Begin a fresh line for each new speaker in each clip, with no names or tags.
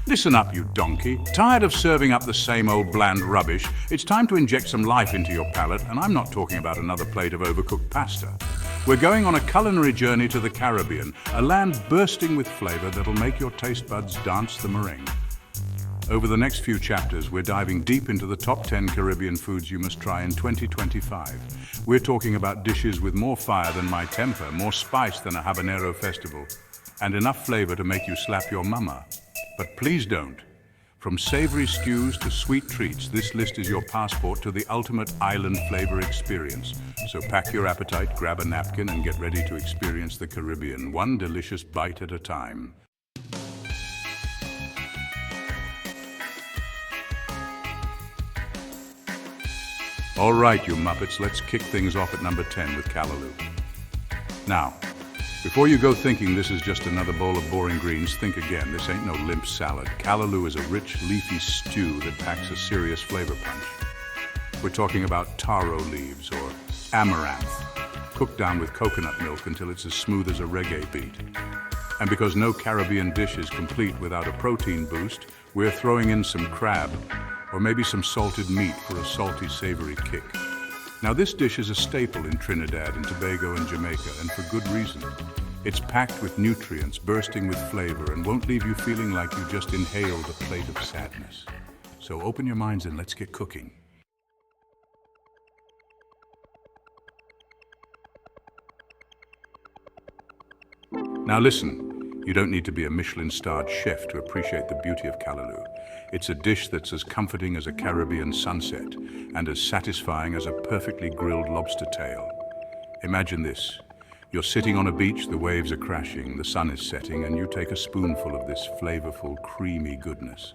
Listen up, you donkey. Tired of serving up the same old bland rubbish? It's time to inject some life into your palate, and I'm not talking about another plate of overcooked pasta. We're going on a culinary journey to the Caribbean, a land bursting with flavor that'll make your taste buds dance the meringue. Over the next few chapters, we're diving deep into the top 10 Caribbean foods you must try in 2025. We're talking about dishes with more fire than my temper, more spice than a habanero festival, and enough flavor to make you slap your mama. But please don't. From savory stews to sweet treats, this list is your passport to the ultimate island flavor experience. So pack your appetite, grab a napkin, and get ready to experience the Caribbean, one delicious bite at a time. All right, you Muppets, let's kick things off at number 10 with Callaloo. Now, before you go thinking this is just another bowl of boring greens, think again. This ain't no limp salad. Callaloo is a rich, leafy stew that packs a serious flavor punch. We're talking about taro leaves or amaranth, cooked down with coconut milk until it's as smooth as a reggae beat. And because no Caribbean dish is complete without a protein boost, we're throwing in some crab, or maybe some salted meat for a salty, savory kick. Now this dish is a staple in Trinidad and Tobago and Jamaica, and for good reason. It's packed with nutrients, bursting with flavor, and won't leave you feeling like you just inhaled a plate of sadness. So open your minds and let's get cooking. Now listen, you don't need to be a Michelin-starred chef to appreciate the beauty of Callaloo. It's a dish that's as comforting as a Caribbean sunset and as satisfying as a perfectly grilled lobster tail. Imagine this. You're sitting on a beach, the waves are crashing, the sun is setting, and you take a spoonful of this flavorful, creamy goodness.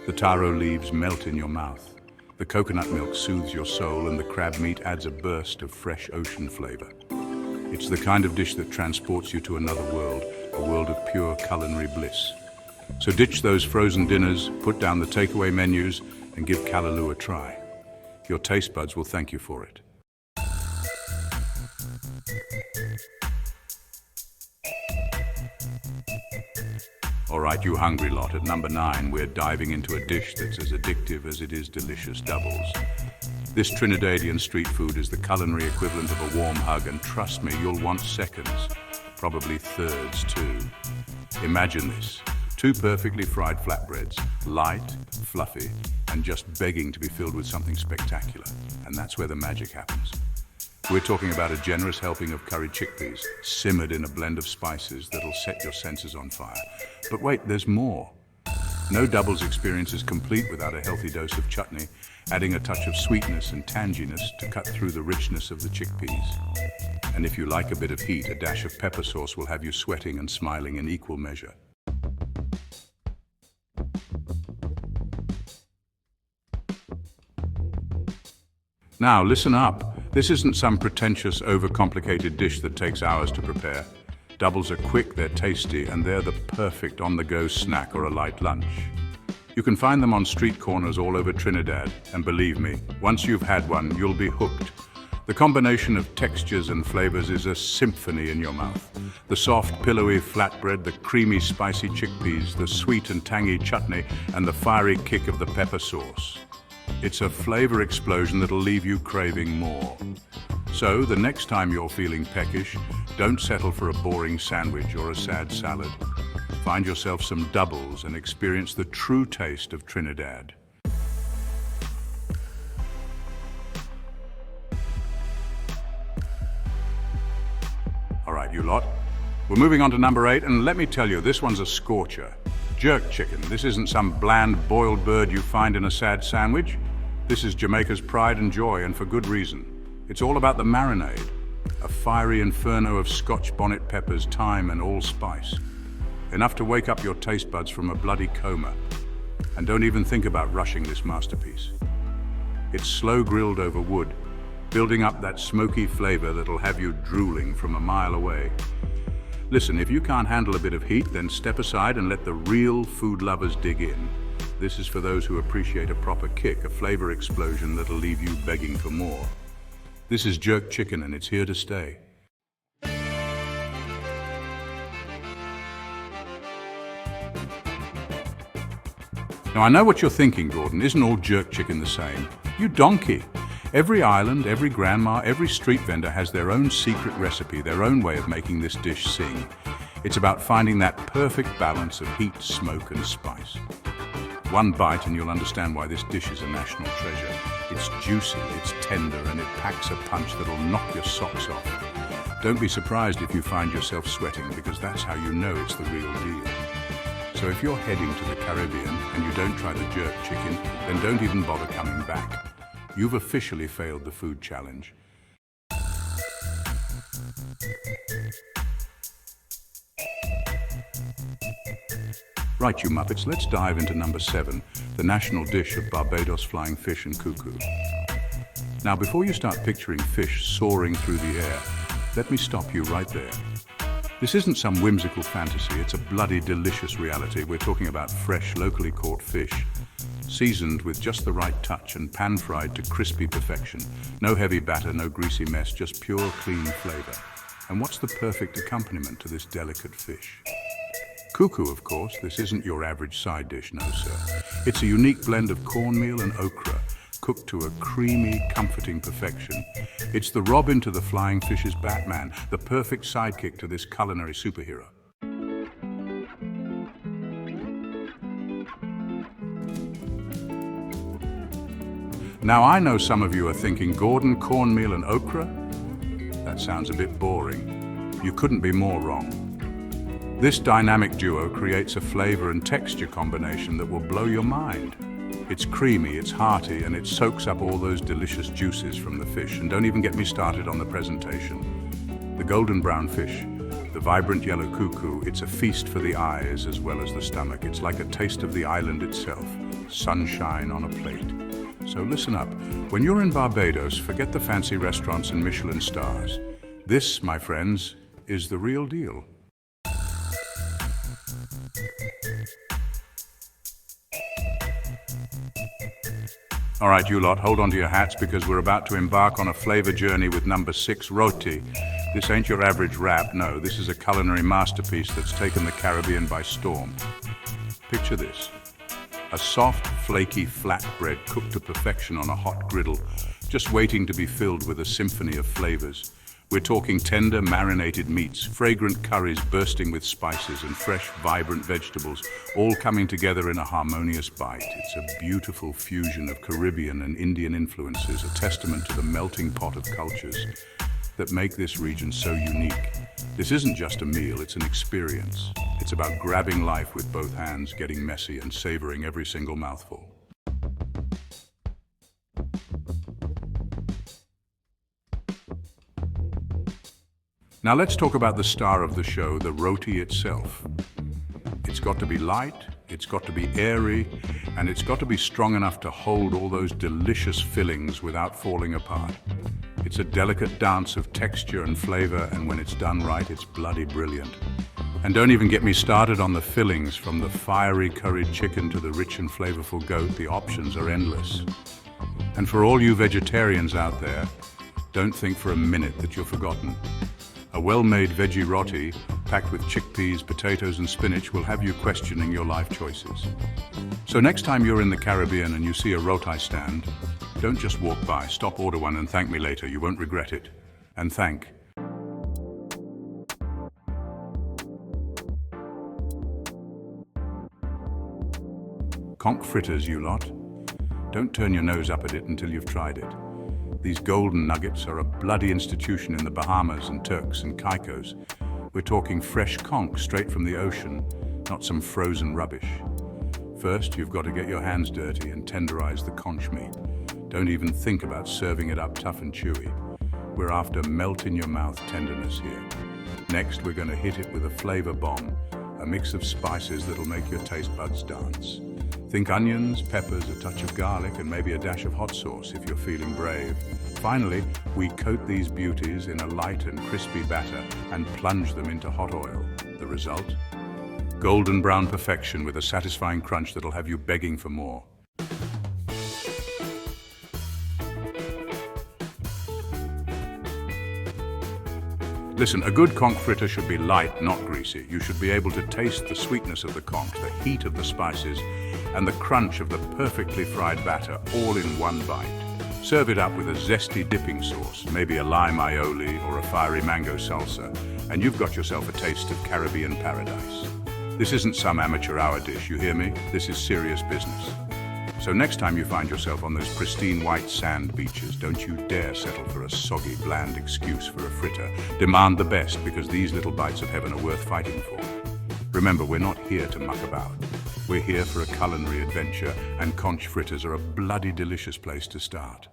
The taro leaves melt in your mouth. The coconut milk soothes your soul, and the crab meat adds a burst of fresh ocean flavor. It's the kind of dish that transports you to another world, a world of pure culinary bliss. So ditch those frozen dinners, put down the takeaway menus, and give Callaloo a try. Your taste buds will thank you for it. All right, you hungry lot, at number 9, we're diving into a dish that's as addictive as it is delicious, doubles. This Trinidadian street food is the culinary equivalent of a warm hug, and trust me, you'll want seconds, probably thirds too. Imagine this. 2 perfectly fried flatbreads, light, fluffy, and just begging to be filled with something spectacular. And that's where the magic happens. We're talking about a generous helping of curried chickpeas, simmered in a blend of spices that'll set your senses on fire. But wait, there's more. No doubles experience is complete without a healthy dose of chutney, adding a touch of sweetness and tanginess to cut through the richness of the chickpeas. And if you like a bit of heat, a dash of pepper sauce will have you sweating and smiling in equal measure. Now, listen up. This isn't some pretentious, overcomplicated dish that takes hours to prepare. Doubles are quick, they're tasty, and they're the perfect on-the-go snack or a light lunch. You can find them on street corners all over Trinidad, and believe me, once you've had one, you'll be hooked. The combination of textures and flavors is a symphony in your mouth. The soft, pillowy flatbread, the creamy, spicy chickpeas, the sweet and tangy chutney, and the fiery kick of the pepper sauce. It's a flavor explosion that'll leave you craving more. So, the next time you're feeling peckish, don't settle for a boring sandwich or a sad salad. Find yourself some doubles and experience the true taste of Trinidad. All right, you lot. We're moving on to number 8, and let me tell you, this one's a scorcher. Jerk chicken. This isn't some bland boiled bird you find in a sad sandwich. This is Jamaica's pride and joy, and for good reason. It's all about the marinade, a fiery inferno of Scotch bonnet peppers, thyme, and allspice. Enough to wake up your taste buds from a bloody coma. And don't even think about rushing this masterpiece. It's slow grilled over wood, building up that smoky flavor that'll have you drooling from a mile away. Listen, if you can't handle a bit of heat, then step aside and let the real food lovers dig in. This is for those who appreciate a proper kick, a flavor explosion that'll leave you begging for more. This is jerk chicken, and it's here to stay. Now I know what you're thinking, Gordon. Isn't all jerk chicken the same? You donkey! Every island, every grandma, every street vendor has their own secret recipe, their own way of making this dish sing. It's about finding that perfect balance of heat, smoke, and spice. One bite and you'll understand why this dish is a national treasure. It's juicy, it's tender, and it packs a punch that'll knock your socks off. Don't be surprised if you find yourself sweating, because that's how you know it's the real deal. So if you're heading to the Caribbean and you don't try the jerk chicken, then don't even bother coming back. You've officially failed the food challenge. Right, you Muppets, let's dive into number 7, the national dish of Barbados, flying fish and Cou-Cou. Now, before you start picturing fish soaring through the air, let me stop you right there. This isn't some whimsical fantasy, it's a bloody delicious reality. We're talking about fresh, locally caught fish, seasoned with just the right touch and pan-fried to crispy perfection. No heavy batter, no greasy mess, just pure, clean flavor. And what's the perfect accompaniment to this delicate fish? Cou-Cou, of course. This isn't your average side dish, no sir. It's a unique blend of cornmeal and okra, cooked to a creamy, comforting perfection. It's the Robin to the flying fish's Batman, the perfect sidekick to this culinary superhero. Now I know some of you are thinking, Gordon, cornmeal and okra? That sounds a bit boring. You couldn't be more wrong. This dynamic duo creates a flavor and texture combination that will blow your mind. It's creamy, it's hearty, and it soaks up all those delicious juices from the fish. And don't even get me started on the presentation. The golden brown fish, the vibrant yellow Cou-Cou, it's a feast for the eyes as well as the stomach. It's like a taste of the island itself, sunshine on a plate. So listen up, when you're in Barbados, forget the fancy restaurants and Michelin stars. This, my friends, is the real deal. All right, you lot, hold on to your hats because we're about to embark on a flavor journey with number 6, Roti. This ain't your average wrap, no. This is a culinary masterpiece that's taken the Caribbean by storm. Picture this. A soft, flaky flatbread cooked to perfection on a hot griddle, just waiting to be filled with a symphony of flavors. We're talking tender, marinated meats, fragrant curries bursting with spices, and fresh, vibrant vegetables, all coming together in a harmonious bite. It's a beautiful fusion of Caribbean and Indian influences, a testament to the melting pot of cultures that make this region so unique. This isn't just a meal, it's an experience. It's about grabbing life with both hands, getting messy, and savoring every single mouthful. Now let's talk about the star of the show, the roti itself. It's got to be light, it's got to be airy, and it's got to be strong enough to hold all those delicious fillings without falling apart. It's a delicate dance of texture and flavor, and when it's done right, it's bloody brilliant. And don't even get me started on the fillings, from the fiery curried chicken to the rich and flavorful goat. The options are endless. And for all you vegetarians out there, don't think for a minute that you're forgotten. A well-made veggie roti, packed with chickpeas, potatoes, and spinach, will have you questioning your life choices. So next time you're in the Caribbean and you see a roti stand, don't just walk by. Stop, order one, and thank me later. You won't regret it. And thank. Conch fritters, you lot. Don't turn your nose up at it until you've tried it. These golden nuggets are a bloody institution in the Bahamas and Turks and Caicos. We're talking fresh conch straight from the ocean, not some frozen rubbish. First, you've got to get your hands dirty and tenderize the conch meat. Don't even think about serving it up tough and chewy. We're after melt-in-your-mouth tenderness here. Next, we're going to hit it with a flavor bomb, a mix of spices that'll make your taste buds dance. Think onions, peppers, a touch of garlic, and maybe a dash of hot sauce if you're feeling brave. Finally, we coat these beauties in a light and crispy batter and plunge them into hot oil. The result? Golden brown perfection with a satisfying crunch that'll have you begging for more. Listen, a good conch fritter should be light, not greasy. You should be able to taste the sweetness of the conch, the heat of the spices, and the crunch of the perfectly fried batter, all in one bite. Serve it up with a zesty dipping sauce, maybe a lime aioli or a fiery mango salsa, and you've got yourself a taste of Caribbean paradise. This isn't some amateur hour dish, you hear me? This is serious business. So next time you find yourself on those pristine white sand beaches, don't you dare settle for a soggy, bland excuse for a fritter. Demand the best, because these little bites of heaven are worth fighting for. Remember, we're not here to muck about. We're here for a culinary adventure, and conch fritters are a bloody delicious place to start.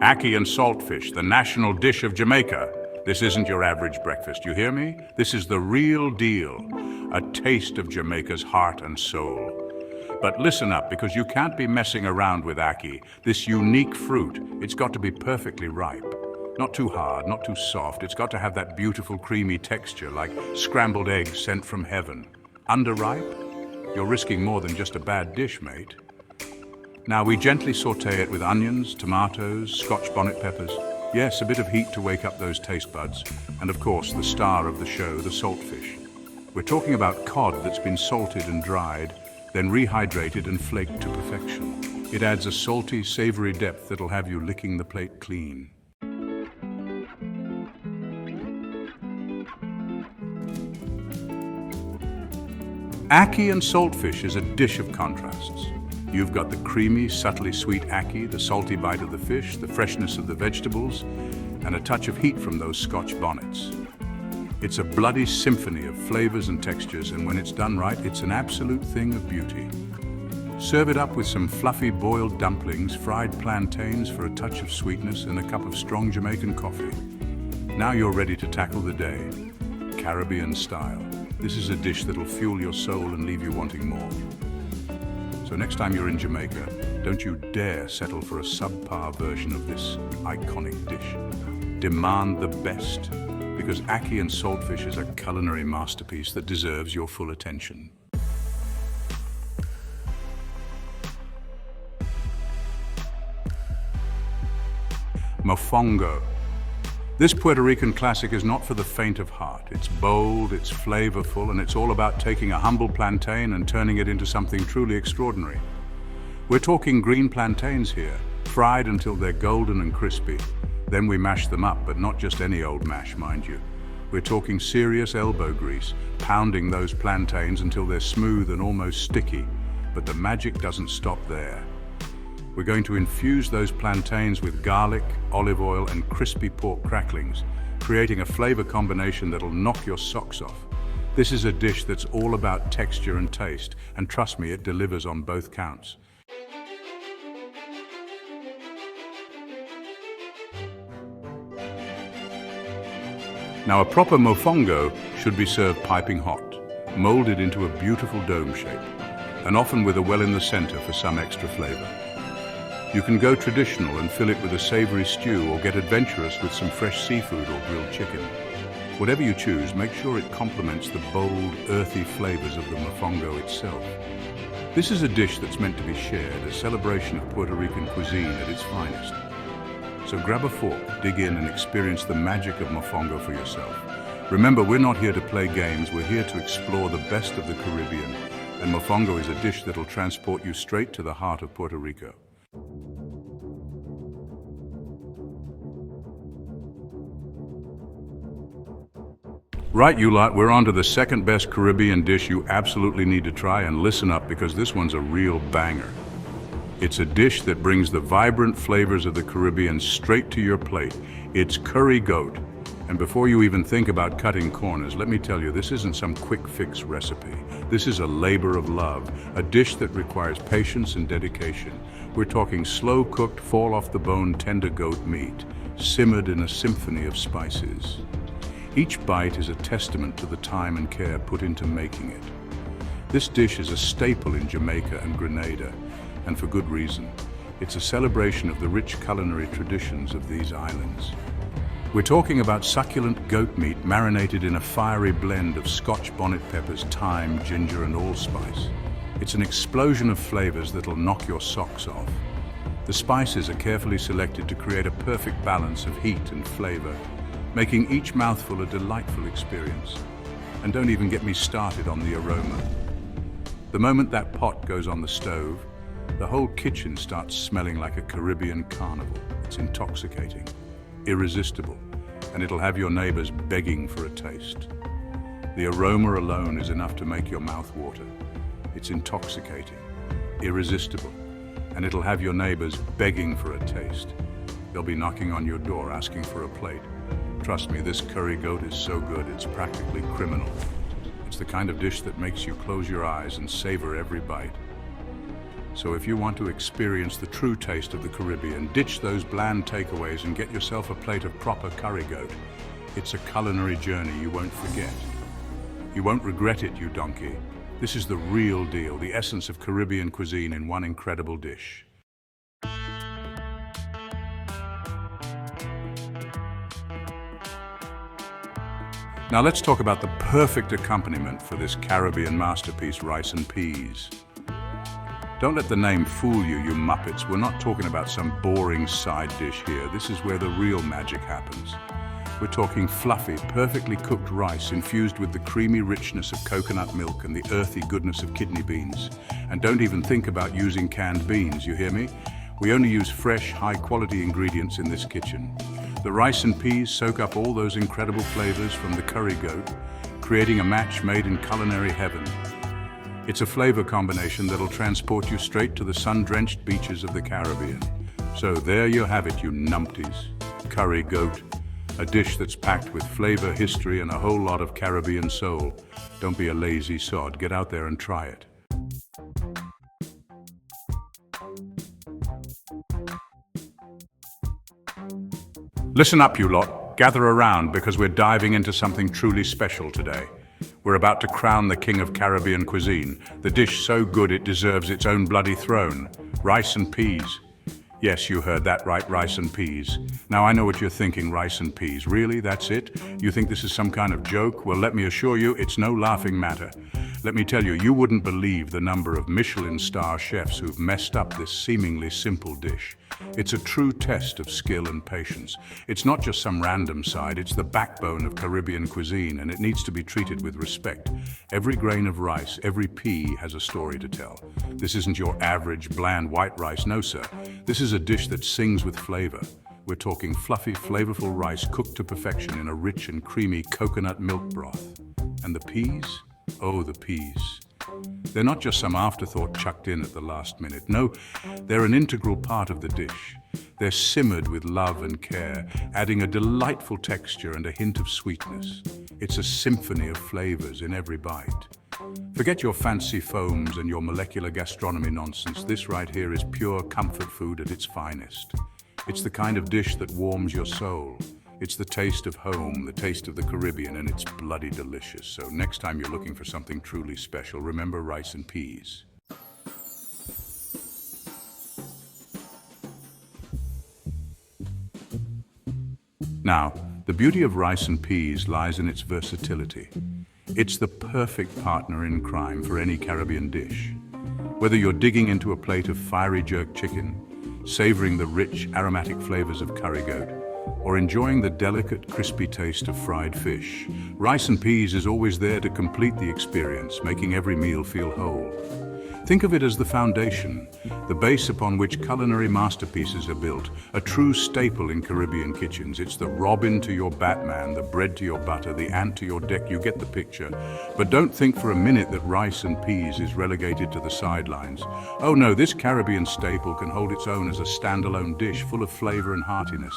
Ackee and saltfish, the national dish of Jamaica. This isn't your average breakfast, you hear me? This is the real deal, a taste of Jamaica's heart and soul. But listen up, because you can't be messing around with ackee. This unique fruit, it's got to be perfectly ripe. Not too hard, not too soft. It's got to have that beautiful creamy texture, like scrambled eggs sent from heaven. Underripe? You're risking more than just a bad dish, mate. Now we gently saute it with onions, tomatoes, Scotch bonnet peppers. Yes, a bit of heat to wake up those taste buds. And of course, the star of the show, the saltfish. We're talking about cod that's been salted and dried, then rehydrated and flaked to perfection. It adds a salty, savory depth that'll have you licking the plate clean. Ackee and saltfish is a dish of contrasts. You've got the creamy, subtly sweet ackee, the salty bite of the fish, the freshness of the vegetables, and a touch of heat from those Scotch bonnets. It's a bloody symphony of flavors and textures, and when it's done right, it's an absolute thing of beauty. Serve it up with some fluffy boiled dumplings, fried plantains for a touch of sweetness, and a cup of strong Jamaican coffee. Now you're ready to tackle the day, Caribbean style. This is a dish that'll fuel your soul and leave you wanting more. So next time you're in Jamaica, don't you dare settle for a subpar version of this iconic dish. Demand the best, because ackee and saltfish is a culinary masterpiece that deserves your full attention. Mofongo. This Puerto Rican classic is not for the faint of heart. It's bold, it's flavorful, and it's all about taking a humble plantain and turning it into something truly extraordinary. We're talking green plantains here, fried until they're golden and crispy. Then we mash them up, but not just any old mash, mind you. We're talking serious elbow grease, pounding those plantains until they're smooth and almost sticky. But the magic doesn't stop there. We're going to infuse those plantains with garlic, olive oil, and crispy pork cracklings, creating a flavor combination that'll knock your socks off. This is a dish that's all about texture and taste, and trust me, it delivers on both counts. Now, a proper mofongo should be served piping hot, molded into a beautiful dome shape, and often with a well in the center for some extra flavor. You can go traditional and fill it with a savory stew, or get adventurous with some fresh seafood or grilled chicken. Whatever you choose, make sure it complements the bold, earthy flavors of the mofongo itself. This is a dish that's meant to be shared, a celebration of Puerto Rican cuisine at its finest. So grab a fork, dig in, and experience the magic of mofongo for yourself. Remember, we're not here to play games, we're here to explore the best of the Caribbean, and mofongo is a dish that'll transport you straight to the heart of Puerto Rico. Right, you lot, we're on to the second best Caribbean dish you absolutely need to try, and listen up, because this one's a real banger. It's a dish that brings the vibrant flavors of the Caribbean straight to your plate. It's curry goat. And before you even think about cutting corners, let me tell you, this isn't some quick fix recipe. This is a labor of love, a dish that requires patience and dedication. We're talking slow-cooked, fall-off-the-bone tender goat meat, simmered in a symphony of spices. Each bite is a testament to the time and care put into making it. This dish is a staple in Jamaica and Grenada, and for good reason. It's a celebration of the rich culinary traditions of these islands. We're talking about succulent goat meat marinated in a fiery blend of Scotch bonnet peppers, thyme, ginger, and allspice. It's an explosion of flavors that'll knock your socks off. The spices are carefully selected to create a perfect balance of heat and flavor, making each mouthful a delightful experience. And don't even get me started on the aroma. The moment that pot goes on the stove, the whole kitchen starts smelling like a Caribbean carnival. It's intoxicating, irresistible, and it'll have your neighbors begging for a taste. The aroma alone is enough to make your mouth water. It's intoxicating, irresistible, and it'll have your neighbors begging for a taste. They'll be knocking on your door asking for a plate. Trust me, this curry goat is so good it's practically criminal. It's the kind of dish that makes you close your eyes and savor every bite. So if you want to experience the true taste of the Caribbean, ditch those bland takeaways and get yourself a plate of proper curry goat. It's a culinary journey you won't forget. You won't regret it, you donkey. This is the real deal, the essence of Caribbean cuisine in one incredible dish. Now let's talk about the perfect accompaniment for this Caribbean masterpiece, rice and peas. Don't let the name fool you, you muppets. We're not talking about some boring side dish here. This is where the real magic happens. We're talking fluffy, perfectly cooked rice infused with the creamy richness of coconut milk and the earthy goodness of kidney beans. And don't even think about using canned beans, you hear me? We only use fresh, high-quality ingredients in this kitchen. The rice and peas soak up all those incredible flavors from the curry goat, creating a match made in culinary heaven. It's a flavor combination that'll transport you straight to the sun-drenched beaches of the Caribbean. So there you have it, you numpties. Curry goat, a dish that's packed with flavor, history, and a whole lot of Caribbean soul. Don't be a lazy sod. Get out there and try it. Listen up, you lot. Gather around because we're diving into something truly special today. We're about to crown the king of Caribbean cuisine, the dish so good it deserves its own bloody throne. Rice and peas. Yes, you heard that right, rice and peas. Now I know what you're thinking, rice and peas. Really, that's it? You think this is some kind of joke? Well, let me assure you, it's no laughing matter. Let me tell you, you wouldn't believe the number of Michelin star chefs who've messed up this seemingly simple dish. It's a true test of skill and patience. It's not just some random side, it's the backbone of Caribbean cuisine, and it needs to be treated with respect. Every grain of rice, every pea has a story to tell. This isn't your average, bland white rice, no sir. This is a dish that sings with flavor. We're talking fluffy, flavorful rice cooked to perfection in a rich and creamy coconut milk broth. And the peas? Oh, the peas. They're not just some afterthought chucked in at the last minute. No, they're an integral part of the dish. They're simmered with love and care, adding a delightful texture and a hint of sweetness. It's a symphony of flavors in every bite. Forget your fancy foams and your molecular gastronomy nonsense. This right here is pure comfort food at its finest. It's the kind of dish that warms your soul. It's the taste of home, the taste of the Caribbean, and it's bloody delicious. So next time you're looking for something truly special, remember rice and peas. Now, the beauty of rice and peas lies in its versatility. It's the perfect partner in crime for any Caribbean dish. Whether you're digging into a plate of fiery jerk chicken, savoring the rich, aromatic flavors of curry goat, or enjoying the delicate, crispy taste of fried fish, rice and peas is always there to complete the experience, making every meal feel whole. Think of it as the foundation, the base upon which culinary masterpieces are built, a true staple in Caribbean kitchens. It's the robin to your Batman, the bread to your butter, the ant to your deck. You get the picture. But don't think for a minute that rice and peas is relegated to the sidelines. Oh no, this Caribbean staple can hold its own as a standalone dish full of flavor and heartiness.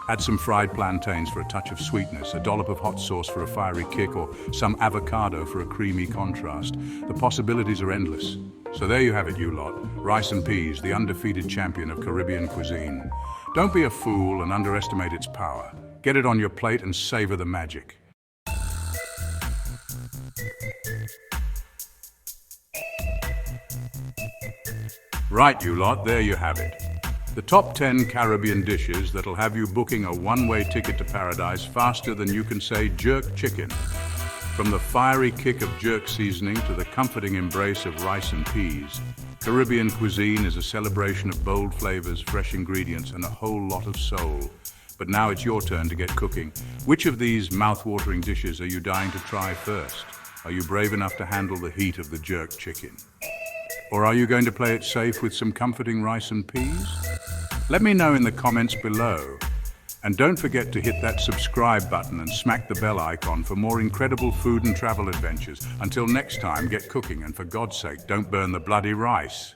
Add some fried plantains for a touch of sweetness, a dollop of hot sauce for a fiery kick, or some avocado for a creamy contrast. The possibilities are endless. So there you have it, you lot. Rice and peas, the undefeated champion of Caribbean cuisine. Don't be a fool and underestimate its power. Get it on your plate and savor the magic. Right, you lot, there you have it. The top 10 Caribbean dishes that'll have you booking a one-way ticket to paradise faster than you can say jerk chicken. From the fiery kick of jerk seasoning to the comforting embrace of rice and peas, Caribbean cuisine is a celebration of bold flavors, fresh ingredients, and a whole lot of soul. But now it's your turn to get cooking. Which of these mouth-watering dishes are you dying to try first? Are you brave enough to handle the heat of the jerk chicken? Or are you going to play it safe with some comforting rice and peas? Let me know in the comments below. And don't forget to hit that subscribe button and smack the bell icon for more incredible food and travel adventures. Until next time, get cooking, and for God's sake, don't burn the bloody rice.